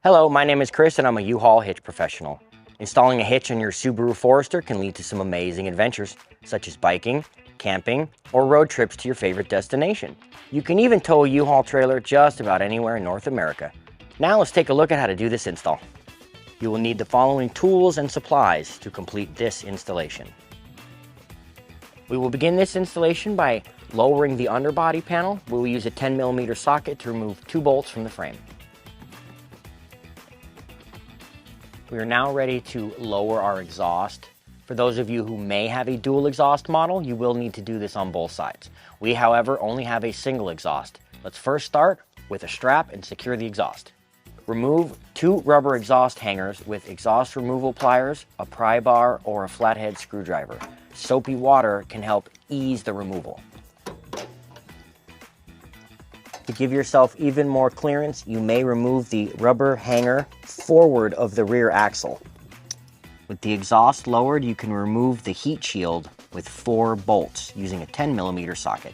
Hello, my name is Chris and I'm a U-Haul hitch professional. Installing a hitch on your Subaru Forester can lead to some amazing adventures, such as biking, camping, or road trips to your favorite destination. You can even tow a U-Haul trailer just about anywhere in North America. Now let's take a look at how to do this install. You will need the following tools and supplies to complete this installation. We will begin this installation by lowering the underbody panel. We will use a 10mm socket to remove 2 bolts from the frame. We are now ready to lower our exhaust. For those of you who may have a dual exhaust model, you will need to do this on both sides. We, however, only have a single exhaust. Let's first start with a strap and secure the exhaust. Remove 2 rubber exhaust hangers with exhaust removal pliers, a pry bar, or a flathead screwdriver. Soapy water can help ease the removal. To give yourself even more clearance, you may remove the rubber hanger forward of the rear axle. With the exhaust lowered, you can remove the heat shield with 4 bolts using a 10mm socket.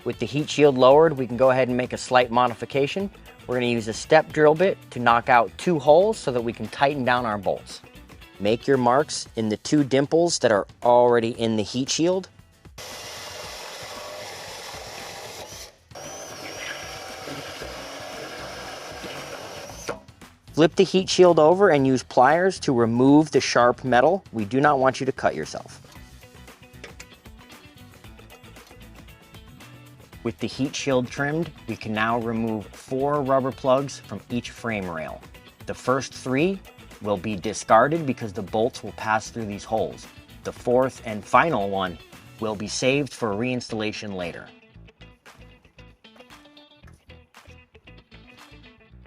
With the heat shield lowered, we can go ahead and make a slight modification. We're going to use a step drill bit to knock out 2 holes so that we can tighten down our bolts. Make your marks in the 2 dimples that are already in the heat shield. Flip the heat shield over and use pliers to remove the sharp metal. We do not want you to cut yourself. With the heat shield trimmed, we can now remove 4 rubber plugs from each frame rail. The first 3 will be discarded because the bolts will pass through these holes. The 4th and final one will be saved for reinstallation later.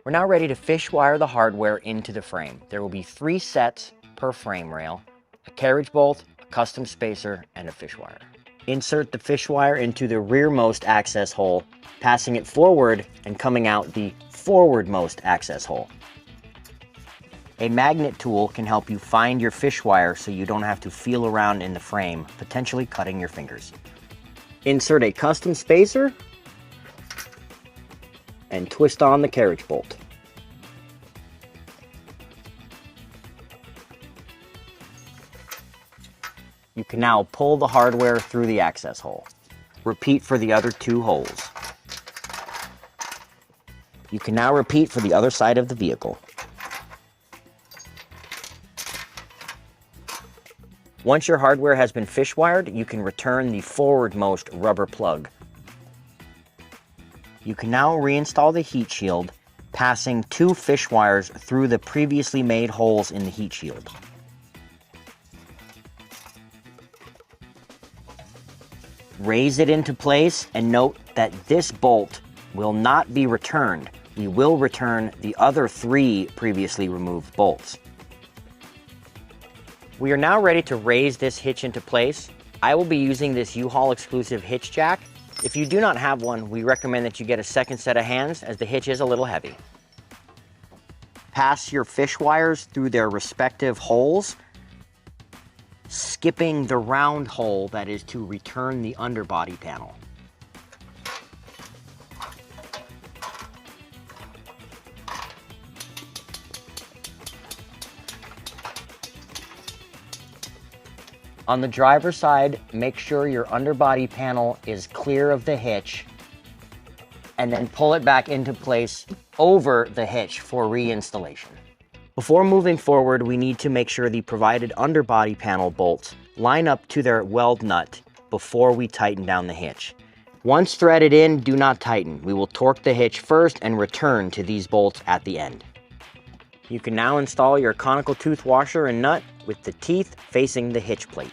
We're now ready to fish wire the hardware into the frame. There will be 3 sets per frame rail, a carriage bolt, a custom spacer, and a fish wire. Insert the fish wire into the rearmost access hole, passing it forward and coming out the forwardmost access hole. A magnet tool can help you find your fish wire so you don't have to feel around in the frame, potentially cutting your fingers. Insert a custom spacer and twist on the carriage bolt. You can now pull the hardware through the access hole. Repeat for the other 2 holes. You can now repeat for the other side of the vehicle. Once your hardware has been fish wired, you can return the forwardmost rubber plug. You can now reinstall the heat shield, passing 2 fish wires through the previously made holes in the heat shield. Raise it into place and note that this bolt will not be returned. We will return the other 3 previously removed bolts. We are now ready to raise this hitch into place. I will be using this U-Haul exclusive hitch jack. If you do not have one, we recommend that you get a second set of hands as the hitch is a little heavy. Pass your fish wires through their respective holes, skipping the round hole that is to return the underbody panel. On the driver's side, make sure your underbody panel is clear of the hitch and then pull it back into place over the hitch for reinstallation. Before moving forward, we need to make sure the provided underbody panel bolts line up to their weld nut before we tighten down the hitch. Once threaded in, do not tighten. We will torque the hitch first and return to these bolts at the end. You can now install your conical tooth washer and nut with the teeth facing the hitch plate.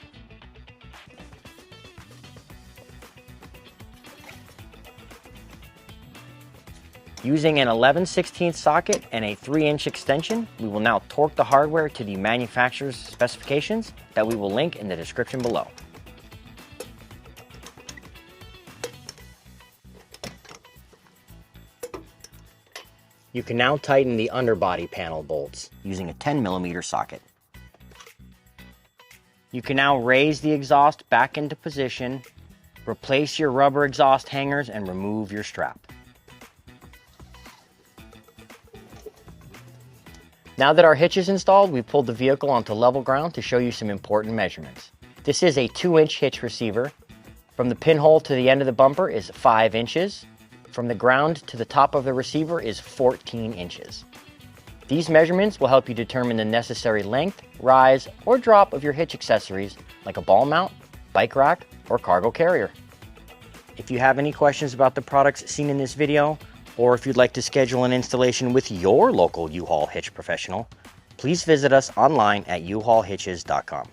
Using an 11/16 socket and a 3-inch extension, we will now torque the hardware to the manufacturer's specifications that we will link in the description below. You can now tighten the underbody panel bolts using a 10mm socket. You can now raise the exhaust back into position Replace your rubber exhaust hangers and remove your strap. Now that our hitch is installed, we pulled the vehicle onto level ground to show you some important measurements. This is a 2-inch hitch receiver. From the pinhole to the end of the bumper is 5 inches. From the ground to the top of the receiver is 14 inches. These measurements will help you determine the necessary length, rise, or drop of your hitch accessories like a ball mount, bike rack, or cargo carrier. If you have any questions about the products seen in this video, or if you'd like to schedule an installation with your local U-Haul hitch professional, please visit us online at uhaulhitches.com.